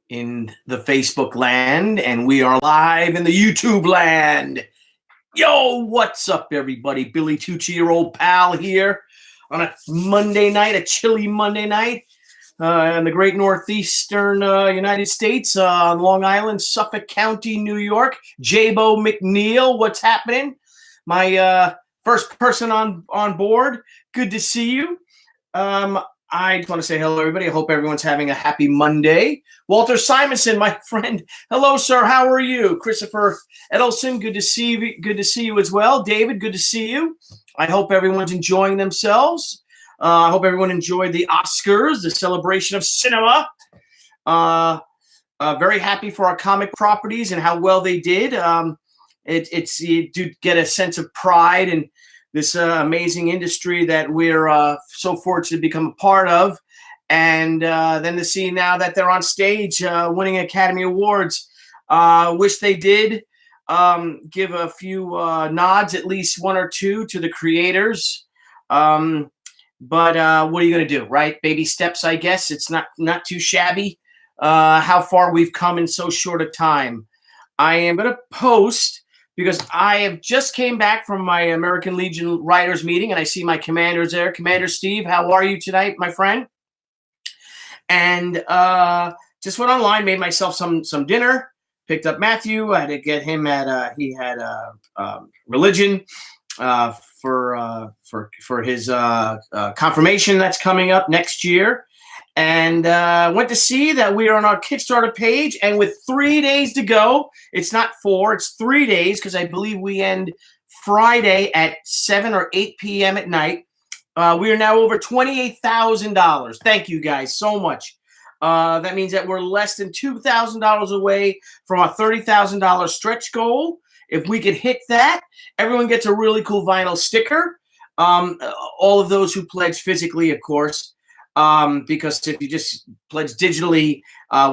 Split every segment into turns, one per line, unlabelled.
in the Facebook land, and we are live in the YouTube land. Yo, what's up, everybody? Billy Tucci, your old pal here on a Monday night, a chilly Monday night in the great northeastern United States, on Long Island, Suffolk County, New York. J-Bo McNeil, what's happening? My first person on board. Good to see you. I just want to say hello, everybody. I hope everyone's having a happy Monday. Walter Simonson, my friend. Hello, sir. How are you? Christopher Edelson, good to see you. Good to see you as well. David, good to see you. I hope everyone's enjoying themselves. I hope everyone enjoyed the Oscars, the celebration of cinema. Very happy for our comic properties and how well they did. You do get a sense of pride and this amazing industry that we're so fortunate to become a part of. And then to see now that they're on stage winning Academy Awards. Wish they did give a few nods, at least one or two, to the creators. But what are you going to do, right? Baby steps, I guess. It's not too shabby how far we've come in so short a time. I am going to post, because I have just came back from my American Legion Writers meeting, and I see my commanders there. Commander Steve, how are you tonight, my friend? And just went online, made myself some dinner, picked up Matthew. I had to get him at he had religion for his confirmation that's coming up next year. And went to see that we are on our Kickstarter page, and with 3 days to go, it's not 4, it's 3 days, because I believe we end Friday at 7 or 8 p.m. at night. We are now over $28,000. Thank you guys so much. That means that we're less than $2,000 away from our $30,000 stretch goal. If we could hit that, everyone gets a really cool vinyl sticker. All of those who pledge physically, of course. Because if you just pledge digitally,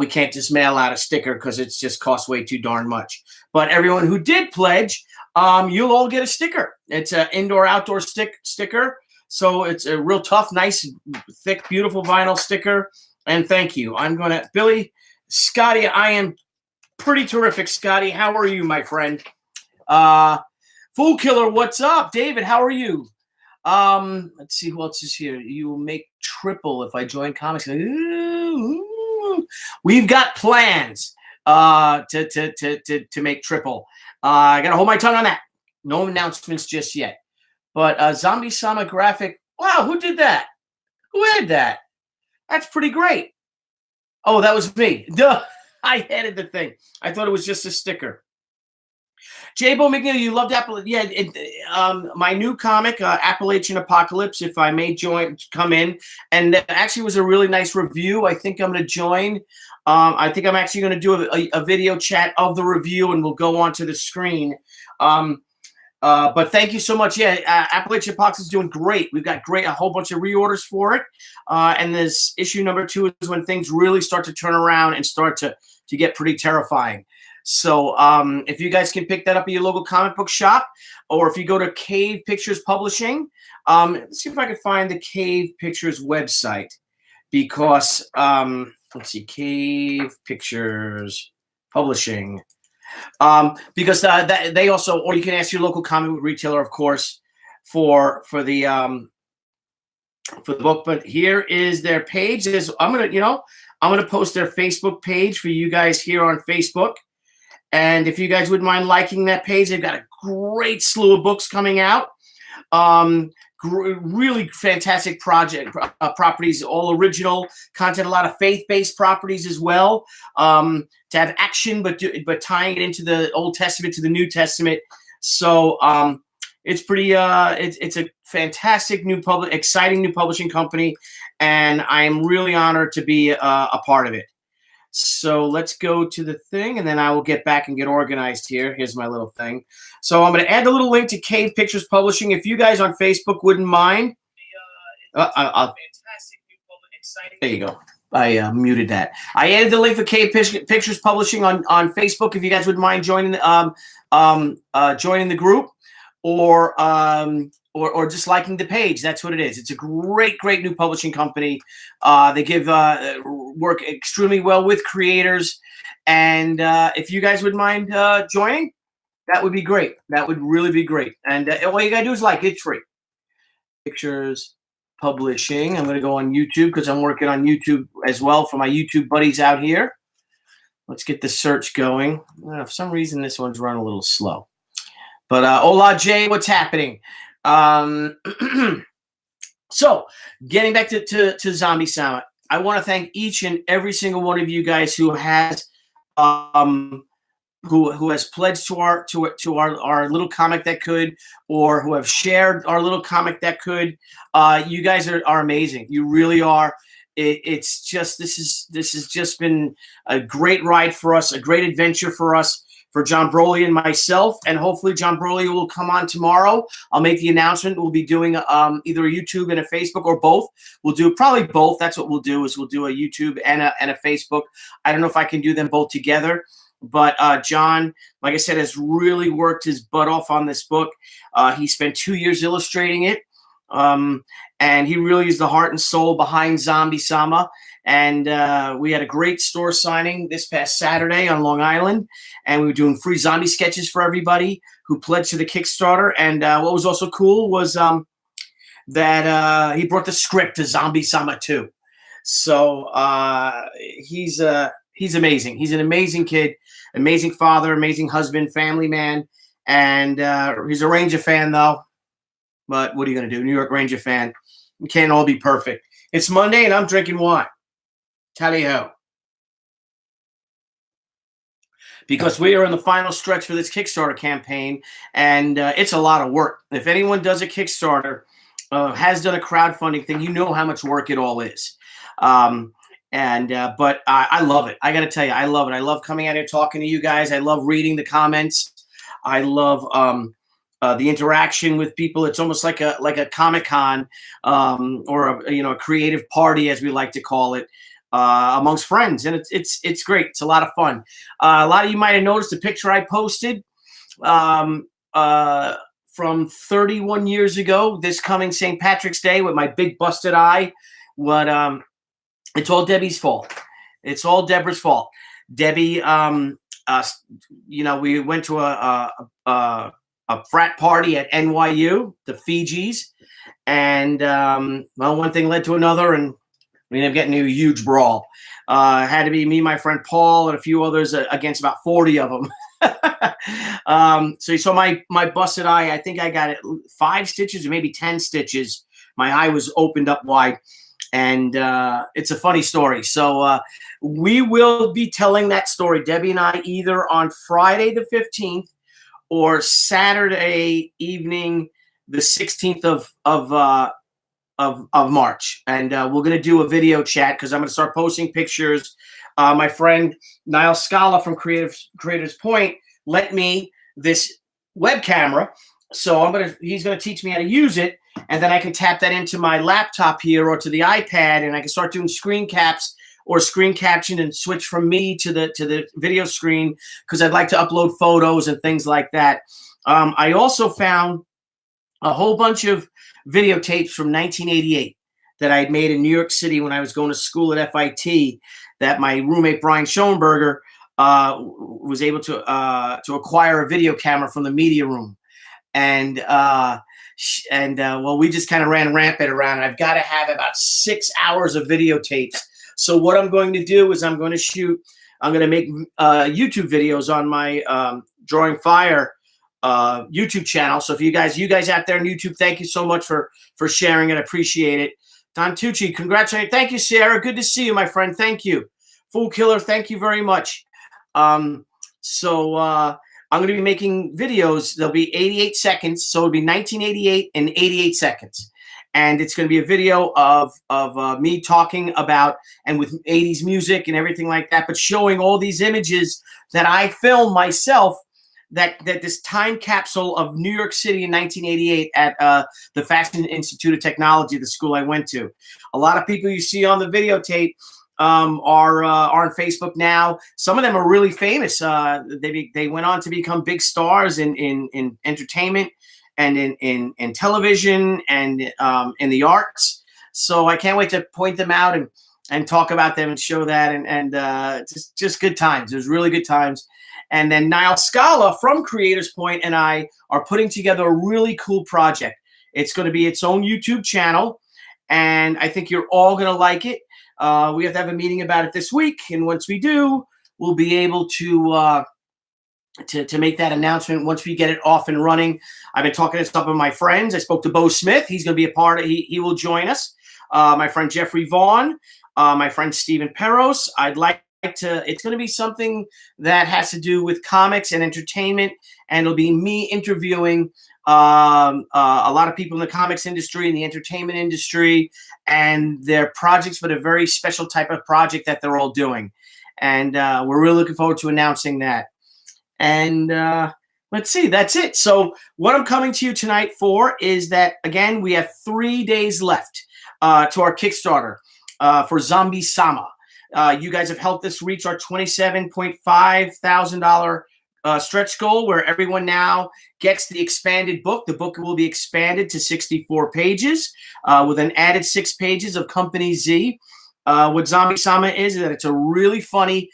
we can't just mail out a sticker because it's just costs way too darn much. But everyone who did pledge, you'll all get a sticker. It's an indoor-outdoor sticker. So it's a real tough, nice, thick, beautiful vinyl sticker. And thank you. Billy, Scotty, I am pretty terrific, Scotty. How are you, my friend? Fool Killer, what's up? David, how are you? Let's see who else is here. You will make triple if I join comics. Ooh. We've got plans to make triple. I gotta hold my tongue on that. No announcements just yet. But Zombie Sama graphic. Wow, who did that? Who added that? That's pretty great. Oh, that was me. Duh. I added the thing. I thought it was just a sticker. J-Bo McNeil, you loved Appalachian. Yeah, my new comic, Appalachian Apocalypse, if I may come in. And actually was a really nice review. I think I'm going to join. I think I'm actually going to do a video chat of the review, and we'll go onto the screen. But thank you so much. Yeah, Appalachian Apocalypse is doing great. We've got a whole bunch of reorders for it. And this issue number 2 is when things really start to turn around and start to get pretty terrifying. So if you guys can pick that up at your local comic book shop, or if you go to Cave Pictures Publishing, let's see if I can find the Cave Pictures website, because let's see, Cave Pictures Publishing, because they also, or you can ask your local comic book retailer, of course, for the book. But here is their page. I'm gonna post their Facebook page for you guys here on Facebook. And if you guys wouldn't mind liking that page, they've got a great slew of books coming out. Really fantastic properties, all original content, a lot of faith-based properties as well. To have action, but tying it into the Old Testament to the New Testament. So it's pretty. It's a fantastic exciting new publishing company, and I am really honored to be a part of it. So let's go to the thing, and then I will get back and get organized here. Here's my little thing. So I'm going to add the little link to Cave Pictures Publishing. If you guys on Facebook wouldn't mind. There you go. I muted that. I added the link for Cave Pictures Publishing on Facebook. If you guys wouldn't mind joining the group, or or just liking the page. That's what it is. It's a great new publishing company. They give work extremely well with creators, and if you guys would mind joining, that would be great. That would really be great. And all you gotta do is like it. It's free. Pictures Publishing. I'm gonna go on YouTube because I'm working on YouTube as well for my YouTube buddies out here. Let's get the search going. For some reason, this one's run a little slow. But Ola J, what's happening? So getting back to Zombie Sama, I want to thank each and every single one of you guys who has who has pledged to our little comic that could, or who have shared our little comic that could. You guys are amazing. You really are. It's just this has just been a great ride for us, a great adventure for us, for John Broly and myself, and hopefully John Broly will come on tomorrow. I'll make the announcement. We'll be doing either a YouTube and a Facebook, or both. We'll do probably both. That's what we'll do, is we'll do a YouTube and a Facebook. I don't know if I can do them both together, but John, like I said, has really worked his butt off on this book. He spent 2 years illustrating it. And he really is the heart and soul behind Zombie Sama. And we had a great store signing this past Saturday on Long Island. And we were doing free zombie sketches for everybody who pledged to the Kickstarter. And what was also cool was that he brought the script to Zombie Sama 2. So he's amazing. He's an amazing kid, amazing father, amazing husband, family man. And he's a Ranger fan, though. But what are you going to do? New York Ranger fan. We can't all be perfect. It's Monday, and I'm drinking wine. Tally-ho. Because we are in the final stretch for this Kickstarter campaign, and it's a lot of work. If anyone does a Kickstarter, has done a crowdfunding thing, you know how much work it all is. But I love it. I got to tell you, I love it. I love coming out here talking to you guys. I love reading the comments. I love the interaction with people. It's almost like a Comic-Con or a creative party, as we like to call it, amongst friends, and it's great. It's a lot of fun. A lot of you might have noticed the picture I posted from 31 years ago, this coming St. Patrick's Day, with my big busted eye. It's all Debbie's fault. It's all Deborah's fault. Debbie, we went to a frat party at NYU, the Fijis, and one thing led to another, and we ended up getting into a huge brawl. It had to be me, my friend Paul, and a few others against about 40 of them. So you saw my busted eye. I think I got 5 stitches or maybe 10 stitches. My eye was opened up wide, and it's a funny story. So we will be telling that story, Debbie and I, either on Friday the 15th or Saturday evening, the 16th of March. And we're going to do a video chat because I'm going to start posting pictures. My friend Niall Scala from Creators Point lent me this web camera. So he's going to teach me how to use it. And then I can tap that into my laptop here or to the iPad, and I can start doing screen caps or screen caption and switch from me to the video screen, because I'd like to upload photos and things like that. I also found a whole bunch of videotapes from 1988 that I had made in New York City when I was going to school at FIT, that my roommate Brian Schoenberger was able to acquire a video camera from the media room. And we just kind of ran rampant around it. I've got to have about 6 hours of videotapes. So what I'm going to do is I'm going to make YouTube videos on my Drawing Fire YouTube channel. So if you guys out there on YouTube, thank you so much for sharing it. I appreciate it. Don Tucci, congratulations. Thank you, Sarah. Good to see you, my friend. Thank you. Fool Killer, thank you very much. I'm going to be making videos. They'll be 88 seconds. So it'll be 1988 and 88 seconds. And it's going to be a video of me talking about, and with 80s music and everything like that, but showing all these images that I filmed myself, that this time capsule of New York City in 1988 at the Fashion Institute of Technology, the school I went to. A lot of people you see on the videotape are on Facebook now. Some of them are really famous. They went on to become big stars in entertainment and in television and in the arts. So I can't wait to point them out and talk about them and show that and just good times. It was really good times. And then Niall Scala from Creators Point and I are putting together a really cool project. It's going to be its own YouTube channel, and I think you're all going to like it. We have to have a meeting about it this week, and once we do, we'll be able to make that announcement once we get it off and running. I've been talking to some of my friends. I spoke to Bo Smith. He's going to be a part of. He will join us. My friend Jeffrey Vaughn, my friend Stephen Peros. I'd like to. It's going to be something that has to do with comics and entertainment, and it'll be me interviewing a lot of people in the comics industry and the entertainment industry and their projects, but a very special type of project that they're all doing. And we're really looking forward to announcing that. And let's see, that's it. So what I'm coming to you tonight for is that, again, we have 3 days left to our Kickstarter for Zombie Sama. You guys have helped us reach our $27.5 thousand stretch goal, where everyone now gets the expanded book. The book will be expanded to 64 pages with an added 6 pages of Company Z. What Zombie Sama is that it's a really funny,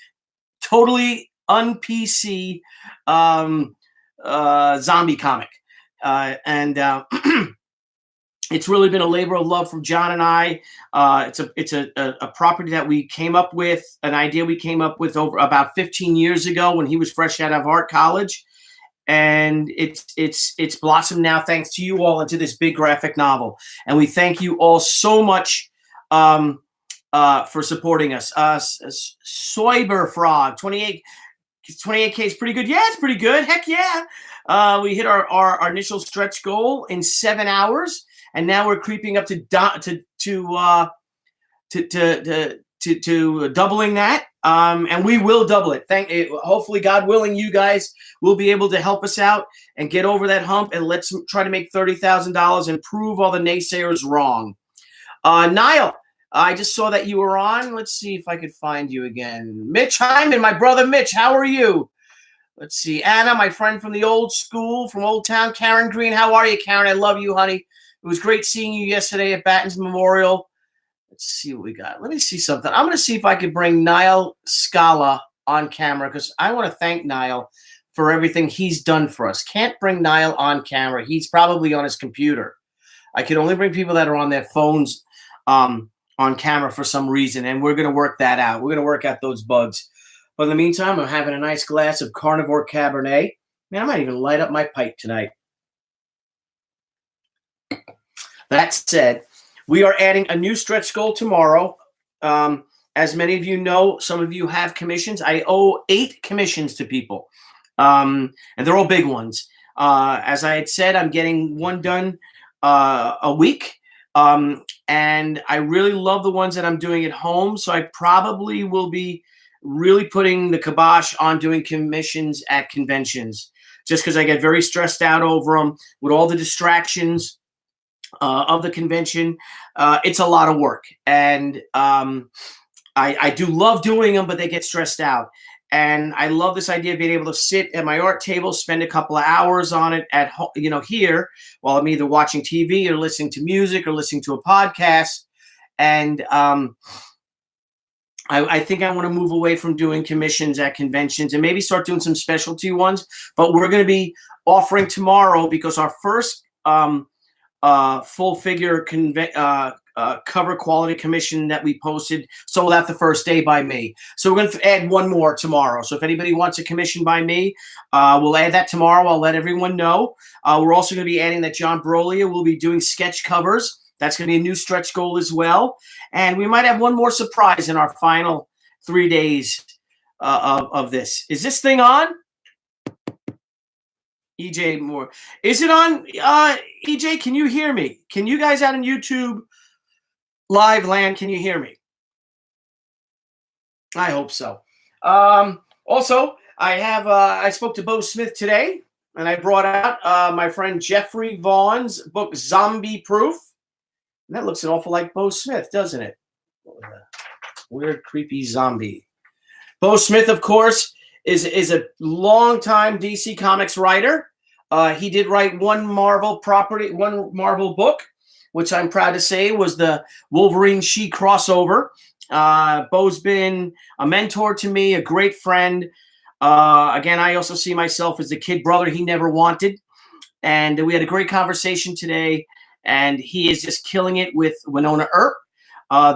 totally un-PC zombie comic. It's really been a labor of love from John and I. It's a property that we came up with, an idea we came up with over about 15 years ago when he was fresh out of art college, and it's blossomed now thanks to you all into this big graphic novel. And we thank you all so much for supporting us. Soyber Frog 28K is pretty good. Yeah, it's pretty good. Heck yeah. We hit our initial stretch goal in 7 hours. And now we're creeping up to doubling that, and we will double it. Hopefully, God willing, you guys will be able to help us out and get over that hump, and let's try to make $30,000 and prove all the naysayers wrong. Niall, I just saw that you were on. Let's see if I could find you again. Mitch Hyman, my brother Mitch, how are you? Let's see. Anna, my friend from the old school, from Old Town. Karen Green, how are you, Karen? I love you, honey. It was great seeing you yesterday at Batten's Memorial. Let's see what we got. Let me see something. I'm going to see if I could bring Niall Scala on camera, because I want to thank Niall for everything he's done for us. Can't bring Niall on camera. He's probably on his computer. I can only bring people that are on their phones on camera for some reason, and we're going to work that out. We're going to work out those bugs. But in the meantime, I'm having a nice glass of Carnivore Cabernet. Man, I might even light up my pipe tonight. That said, we are adding a new stretch goal tomorrow. As many of you know, some of you have commissions. I owe 8 commissions to people, and they're all big ones. As I had said, I'm getting one done a week, and I really love the ones that I'm doing at home, so I probably will be really putting the kibosh on doing commissions at conventions, just because I get very stressed out over them with all the distractions of the convention. It's a lot of work, and I do love doing them, but they get stressed out. And I love this idea of being able to sit at my art table, spend a couple of hours on it at home, here, while I'm either watching TV or listening to music or listening to a podcast. And I think I want to move away from doing commissions at conventions and maybe start doing some specialty ones. But we're going to be offering tomorrow, because our first full figure cover quality commission that we posted sold out the first day by me. So we're going to add one more tomorrow. So if anybody wants a commission by me, we'll add that tomorrow. I'll let everyone know. We're also going to be adding that John Brolia will be doing sketch covers. That's going to be a new stretch goal as well. And we might have one more surprise in our final 3 days of this. Is this thing on? EJ Moore. Is it on? EJ, can you hear me? Can you guys out on YouTube live land, can you hear me? I hope so. Also, I spoke to Bo Smith today, and I brought out my friend Jeffrey Vaughn's book, Zombie Proof. And that looks an awful like Bo Smith, doesn't it? Weird, creepy zombie. Bo Smith, of course, is a longtime DC Comics writer. He did write one Marvel book, which I'm proud to say was the Wolverine She crossover. Bo's been a mentor to me, a great friend. Again, I also see myself as the kid brother he never wanted. And we had a great conversation today, and he is just killing it with Winona Earp.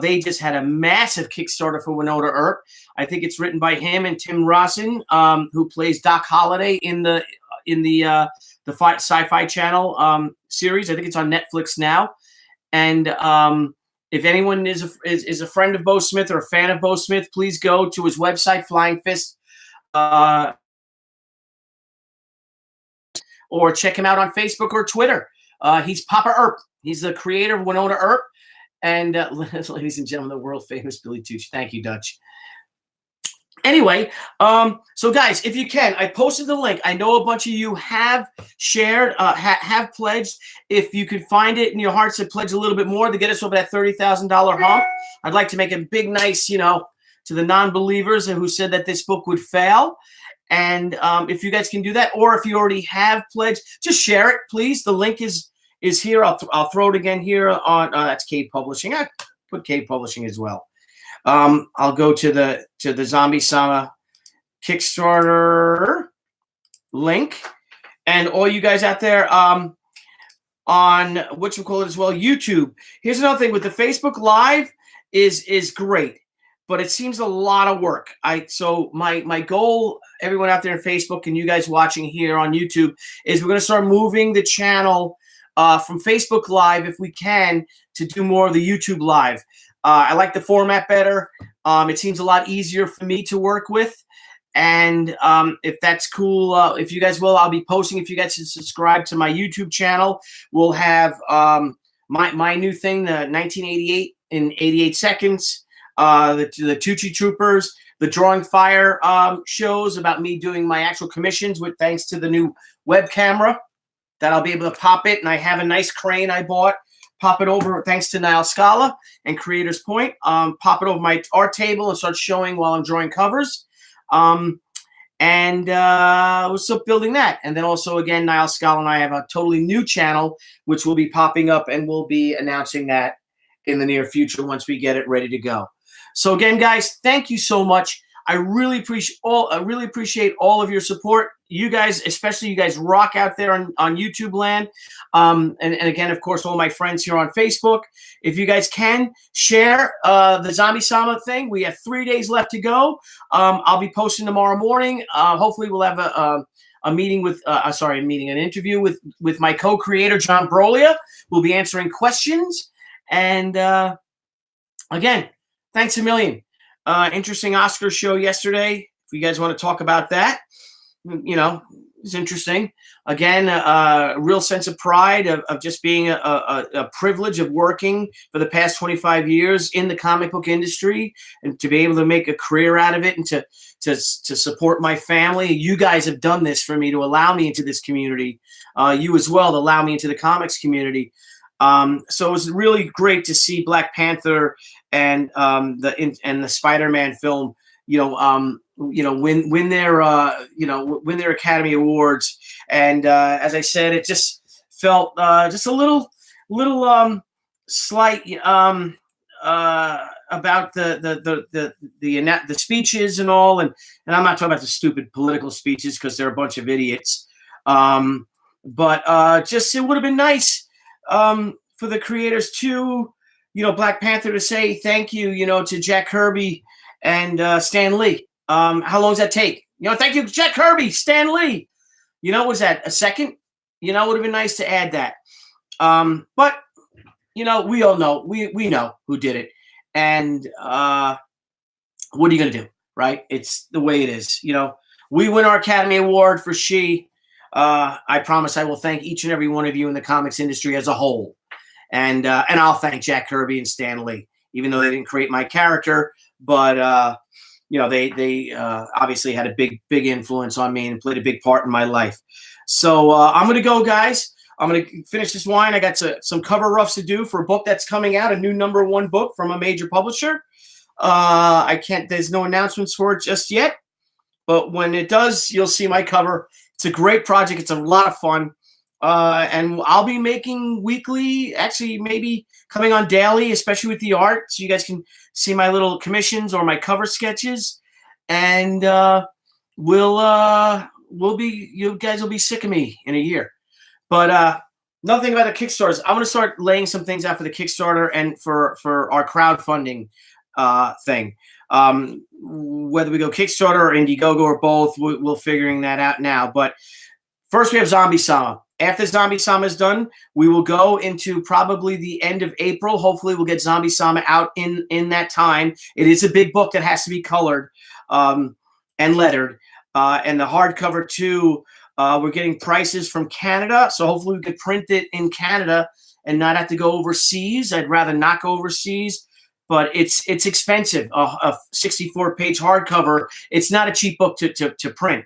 They just had a massive Kickstarter for Winona Earp. I think it's written by him and Tim Rossen, who plays Doc Holliday in the Sci-Fi Channel series. I think it's on Netflix now. And if anyone is a friend of Bo Smith or a fan of Bo Smith, please go to his website, Flying Fist, or check him out on Facebook or Twitter. He's Papa Earp. He's the creator of Winona Earp. And ladies and gentlemen, the world famous Billy Tucci. Thank you, Dutch. Anyway, so guys, if you can, I posted the link. I know a bunch of you have shared, have pledged. If you could find it in your hearts to pledge a little bit more to get us over that $30,000 hump, I'd like to make a big, nice, to the non-believers who said that this book would fail. And if you guys can do that, or if you already have pledged, just share it, please. The link is here. I'll throw it again here on that's Cave Publishing. I put Cave Publishing as well. I'll go to the Zombie Sama Kickstarter link, and all you guys out there on whatchamacallit as well, YouTube. Here's another thing with the Facebook Live is great, but it seems a lot of work. So my goal, everyone out there on Facebook and you guys watching here on YouTube, is we're going to start moving the channel from Facebook Live, if we can, to do more of the YouTube Live. I like the format better. It seems a lot easier for me to work with. And if that's cool, if you guys will, I'll be posting. If you guys can subscribe to my YouTube channel, we'll have my new thing, the 1988 in 88 seconds, the Tucci Troopers, the Drawing Fire shows about me doing my actual commissions with thanks to the new web camera that I'll be able to pop it. And I have a nice crane I bought. Pop it over, thanks to Niall Scala and Creators Point. Pop it over my art table and start showing while I'm drawing covers. We're still building that. And then also, again, Niall Scala and I have a totally new channel, which will be popping up, and we'll be announcing that in the near future once we get it ready to go. So again, guys, thank you so much. I really appreciate all of your support. You guys, especially you guys, rock out there on YouTube land. And again, of course, all my friends here on Facebook. If you guys can share the Zombie Sama thing, we have 3 days left to go. I'll be posting tomorrow morning. Hopefully, we'll have an interview with my co-creator John Brolia. We'll be answering questions. And again, thanks a million. Interesting Oscar show yesterday. If you guys want to talk about that, it's interesting. Again, a real sense of pride of just being a privilege of working for the past 25 years in the comic book industry, and to be able to make a career out of it, and to support my family. You guys have done this for me to allow me into this community. You as well to allow me into the comics community. So it was really great to see Black Panther and the Spider-Man film, win their Academy Awards. And as I said, it just felt just a little slight about the speeches and all, and I'm not talking about the stupid political speeches because they're a bunch of idiots. But just it would have been nice for the creators to, Black Panther to say thank you, to Jack Kirby and Stan Lee. How long does that take? Thank you, Jack Kirby, Stan Lee. Was that a second? It would have been nice to add that. But, we all know, we know who did it. And what are you going to do, right? It's the way it is. We win our Academy Award for She. I promise I will thank each and every one of you in the comics industry as a whole. And I'll thank Jack Kirby and Stan Lee, even though they didn't create my character. But, they obviously had a big influence on me and played a big part in my life. So I'm going to go, guys. I'm going to finish this wine. I got some cover roughs to do for a book that's coming out, a new #1 book from a major publisher. There's no announcements for it just yet. But when it does, you'll see my cover It's a great project. It's a lot of fun. And I'll be making weekly, actually maybe coming on daily, especially with the art, so you guys can see my little commissions or my cover sketches. And you guys will be sick of me in a year. But another thing about the Kickstarters, I want to start laying some things out for the Kickstarter and for our crowdfunding thing. Whether we go Kickstarter or Indiegogo or both, we're figuring that out now. But first we have Zombie Sama. After Zombie Sama is done, we will go into probably the end of April. Hopefully we'll get Zombie Sama out in that time. It is a big book that has to be colored and lettered. And the hardcover too, we're getting prices from Canada. So hopefully we could print it in Canada and not have to go overseas. I'd rather not go overseas. But it's expensive. A 64-page hardcover. It's not a cheap book to print.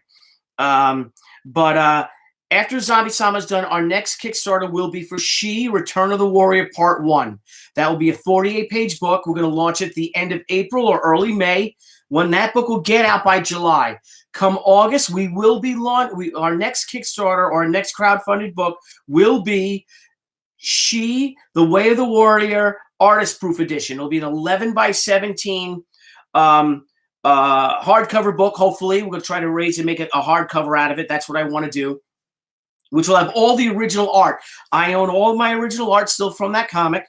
But after Zombie Sama is done, our next Kickstarter will be for She Return of the Warrior Part 1. That will be a 48-page book. We're going to launch it at the end of April or early May. When that book will get out by July. Come August, we will be our next Kickstarter or our next crowdfunded book will be She, The Way of the Warrior, Artist Proof Edition. It'll be an 11 by 17 hardcover book. Hopefully, we're going to try to raise and make it a hardcover out of it. That's what I want to do. Which will have all the original art. I own all of my original art still from that comic.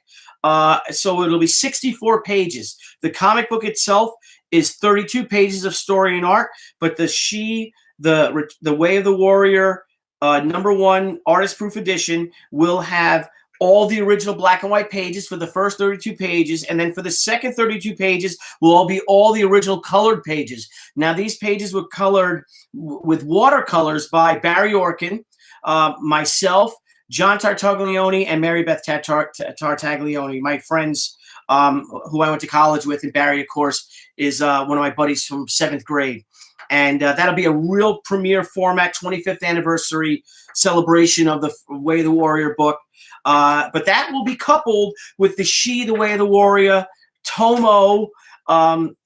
So it'll be 64 pages. The comic book itself is 32 pages of story and art, but the Way of the Warrior #1 Artist Proof Edition will have all the original black and white pages for the first 32 pages, and then for the second 32 pages will all be all the original colored pages. Now, these pages were colored with watercolors by Barry Orkin, myself, John Tartaglione, and Mary Beth Tartaglione, my friends who I went to college with. And Barry, of course, is one of my buddies from 7th grade. And that'll be a real premiere format, 25th anniversary celebration of the Way of the Warrior book. But that will be coupled with the She, The Way of the Warrior Tomo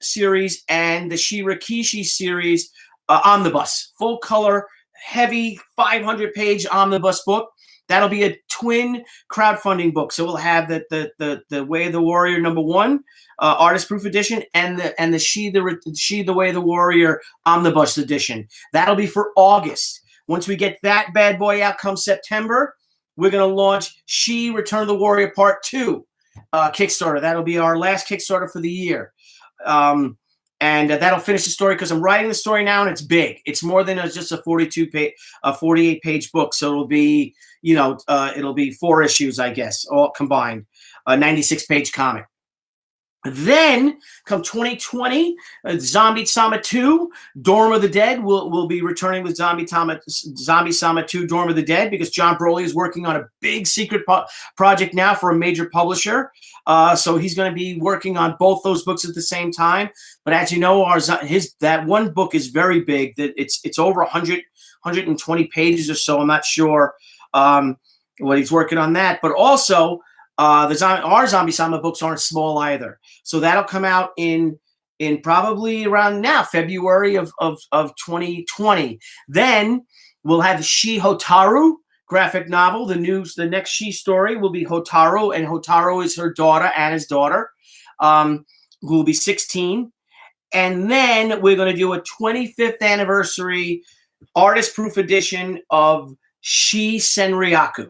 series and the She Rikishi series omnibus, full color, heavy 500-page omnibus book. That'll be a twin crowdfunding book. So we'll have the Way of the Warrior #1 Artist Proof Edition and the She, The Way of the Warrior omnibus edition. That'll be for August. Once we get that bad boy out come September, we're going to launch She Return of the Warrior Part 2 Kickstarter. That'll be our last Kickstarter for the year. And that'll finish the story because I'm writing the story now and it's big. It's more than just a 48-page book. So it'll be, it'll be 4 issues, I guess, all combined. A 96-page comic. Then, come 2020, Zombie Sama 2, Dorm of the Dead will be returning with Zombie Sama 2, Dorm of the Dead, because John Broly is working on a big secret project now for a major publisher. So he's going to be working on both those books at the same time. But as you know, that one book is very big. That it's over 120 pages or so. I'm not sure what he's working on that, but also. Our Zombie Sama books aren't small either. So that'll come out in probably around now, February of 2020. Then we'll have She Hotaru graphic novel. The next She story will be Hotaru, and Hotaru is her daughter, Anna's daughter, who will be 16. And then we're going to do a 25th anniversary artist proof edition of She Senryaku.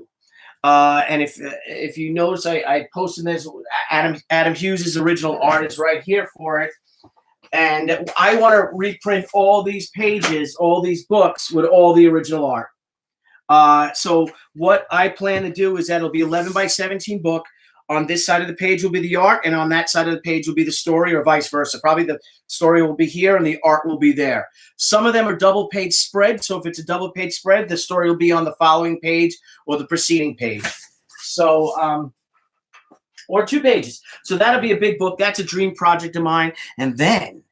And if you notice, I posted this. Adam Hughes' original art is right here for it, and I want to reprint all these pages, all these books with all the original art. So what I plan to do is that it'll be 11 by 17 book. On this side of the page will be the art, and on that side of the page will be the story, or vice versa. Probably the story will be here and the art will be there. Some of them are double page spread, so if it's a double page spread, the story will be on the following page or the preceding page. So, or 2 pages. So that'll be a big book. That's a dream project of mine. And then,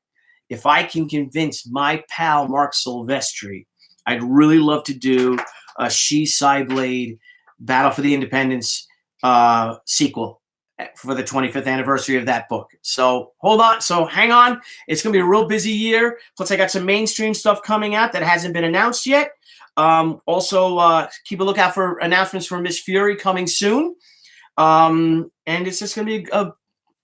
if I can convince my pal Mark Silvestri, I'd really love to do a She Cyblade Battle for the Independence sequel. for the 25th anniversary of that book. So hold on. So hang on. It's going to be a real busy year. Plus, I got some mainstream stuff coming out that hasn't been announced yet. Also, keep a lookout for announcements from Miss Fury coming soon. And it's just going to be a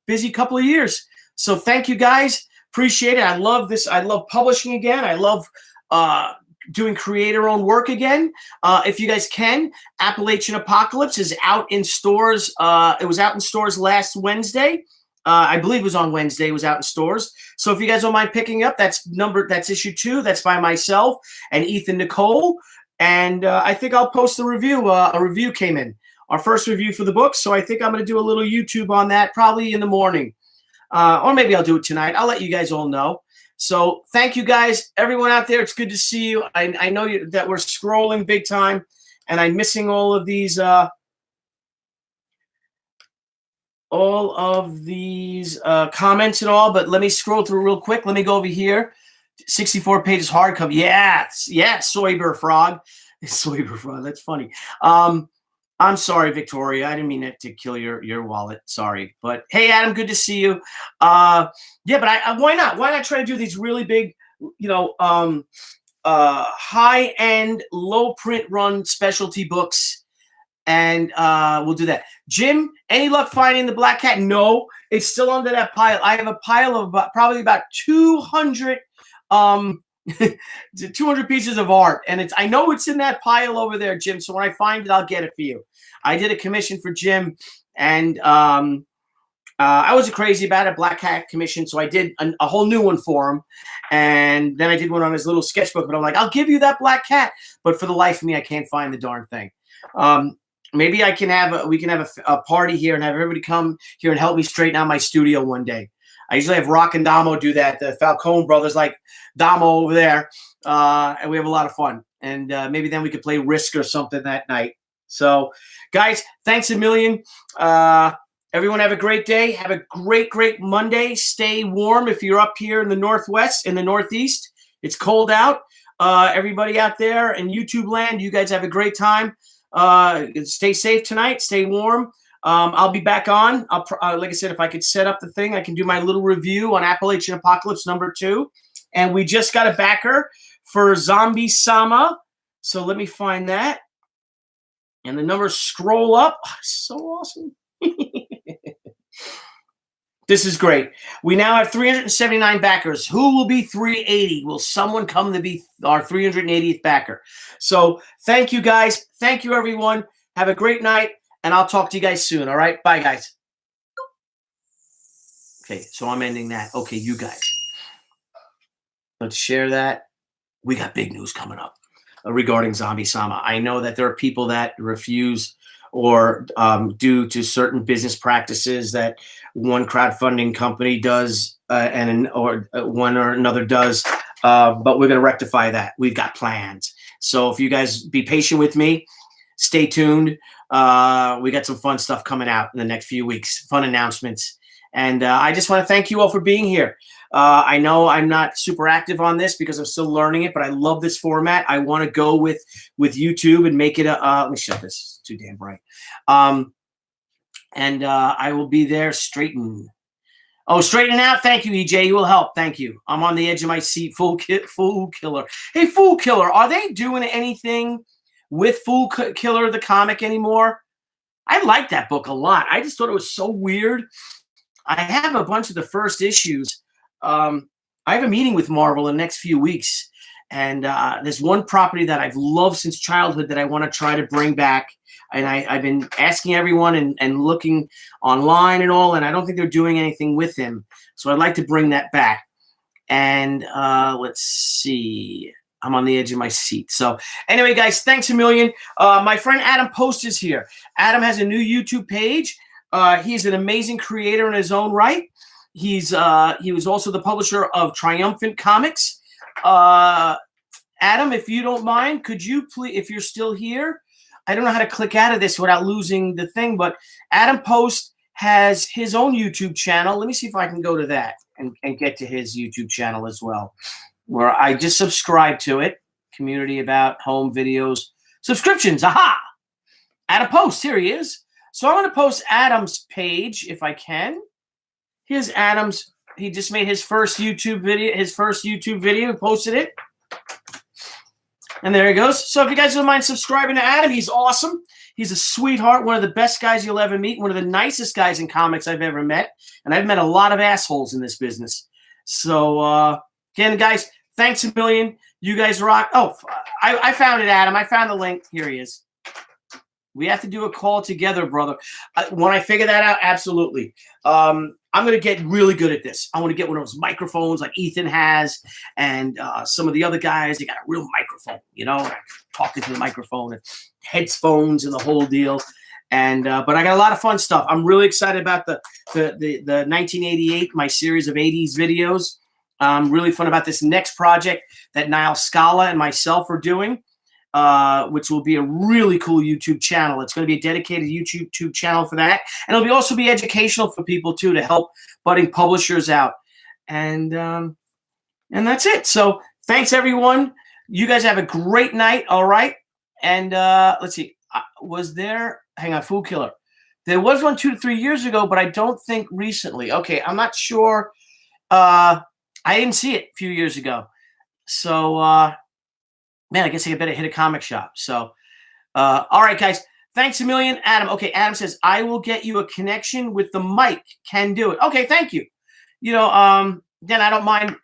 busy couple of years. So thank you guys. Appreciate it. I love this. I love publishing again. I love doing creator-owned work again. If you guys can, Appalachian Apocalypse is out in stores. It was out in stores last Wednesday. I believe it was on Wednesday. It was out in stores. So if you guys don't mind picking up, that's issue 2. That's by myself and Ethan Nicole. And I think I'll post the review. A review came in, our first review for the book. So I think I'm going to do a little YouTube on that probably in the morning. Or maybe I'll do it tonight. I'll let you guys all know. So thank you guys, everyone out there. It's good to see you. I know that we're scrolling big time, and I'm missing all of these comments and all. But let me scroll through real quick. Let me go over here. 64 pages hardcover. Yes, Soyber Frog. Soyber Frog. That's funny. I'm sorry, Victoria. I didn't mean it to kill your wallet. Sorry. But hey, Adam, good to see you. Yeah, but why not? Why not try to do these really big, high-end, low-print run specialty books? And we'll do that. Jim, any luck finding the Black Cat? No, it's still under that pile. I have a pile of probably about 200 200 pieces of art, and I know it's in that pile over there, Jim. So when I find it, I'll get it for you. I did a commission for Jim, and I wasn't crazy about it, Black Cat commission, so I did a whole new one for him, and then I did one on his little sketchbook. But I'm like, I'll give you that Black Cat, but for the life of me, I can't find the darn thing. Maybe we can have a party here and have everybody come here and help me straighten out my studio one day. I usually have Rock and Damo do that. The Falcone brothers, like Damo over there, and we have a lot of fun. And maybe then we could play Risk or something that night. So, guys, thanks a million. Everyone have a great day. Have a great, great Monday. Stay warm if you're up here in the Northwest, in the Northeast. It's cold out. Everybody out there in YouTube land, you guys have a great time. Stay safe tonight. Stay warm. I'll be back on. Like I said, if I could set up the thing, I can do my little review on Appalachian Apocalypse #2. And we just got a backer for Zombie Sama. So let me find that. And the numbers scroll up. Oh, so awesome. This is great. We now have 379 backers. Who will be 380? Will someone come to be our 380th backer? So thank you, guys. Thank you, everyone. Have a great night. And I'll talk to you guys soon. All right. Bye, guys. Okay. So I'm ending that. Okay. You guys. Let's share that. We got big news coming up regarding Zombie Sama. I know that there are people that refuse or due to certain business practices that one crowdfunding company does or one or another does. But we're going to rectify that. We've got plans. So if you guys be patient with me, stay tuned. We got some fun stuff coming out in the next few weeks, fun announcements. And I just want to thank you all for being here. I know I'm not super active on this because I'm still learning it, but I love this format. I want to go with YouTube and make it let me shut this. It's too damn bright. And I will be there straightening out. Thank you, EJ. You will help. Thank you. I'm on the edge of my seat. Fool Killer. Hey, Fool Killer, are they doing anything with Fool Killer, the comic, anymore? I like that book a lot. I just thought it was so weird. I have a bunch of the first issues. I have a meeting with Marvel in the next few weeks. And there's one property that I've loved since childhood that I want to try to bring back. And I've been asking everyone and looking online and all, and I don't think they're doing anything with him. So I'd like to bring that back. And let's see. I'm on the edge of my seat. So anyway, guys, thanks a million. My friend Adam Post is here. Adam has a new YouTube page. He's an amazing creator in his own right. He was also the publisher of Triumphant Comics. Adam, if you don't mind, could you please, if you're still here, I don't know how to click out of this without losing the thing, but Adam Post has his own YouTube channel. Let me see if I can go to that and get to his YouTube channel as well, where I just subscribe to it. Community about home videos, subscriptions. Aha! Adam Post, here he is. So I'm going to post Adam's page if I can. Here's Adam's. He just made his first YouTube video. Posted it. And there he goes. So if you guys don't mind subscribing to Adam, he's awesome. He's a sweetheart, one of the best guys you'll ever meet, one of the nicest guys in comics I've ever met. And I've met a lot of assholes in this business. So, again, guys, thanks a million. You guys rock. Oh, I found it, Adam. I found the link. Here he is. We have to do a call together, brother. When I figure that out, absolutely. I'm going to get really good at this. I want to get one of those microphones like Ethan has, and some of the other guys, they got a real microphone, you know, talking to the microphone and headphones and the whole deal. And but I got a lot of fun stuff. I'm really excited about the 1988, my series of 80s videos. Really fun about this next project that Niall Scala and myself are doing. Which will be a really cool YouTube channel. It's going to be a dedicated YouTube channel for that. And it'll also be educational for people, too, to help budding publishers out. And that's it. So thanks, everyone. You guys have a great night, all right? And let's see. Hang on, Food Killer. There was one 2 to 3 years ago, but I don't think recently. Okay, I'm not sure. I didn't see it a few years ago. So, man, I guess I better hit a comic shop. So, all right, guys. Thanks a million, Adam. Okay, Adam says, I will get you a connection with the mic. Can do it. Okay, thank you. You know, then I don't mind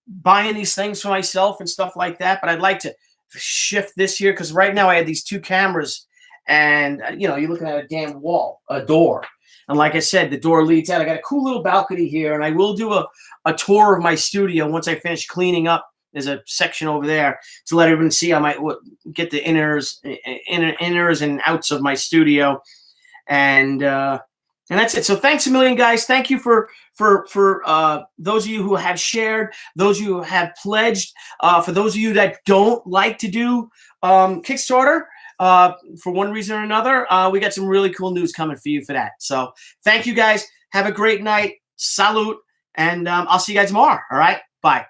buying these things for myself and stuff like that, but I'd like to shift this here because right now I have these 2 cameras and, you know, you're looking at a damn wall, a door. And like I said, the door leads out. I got a cool little balcony here, and I will do a tour of my studio once I finish cleaning up. There's a section over there to let everyone see. I might get the inners and outs of my studio, and that's it. So thanks a million, guys. Thank you for those of you who have shared, those of you who have pledged, for those of you that don't like to do Kickstarter for one reason or another. We got some really cool news coming for you for that. So thank you, guys. Have a great night. Salute, and I'll see you guys tomorrow. All right, bye.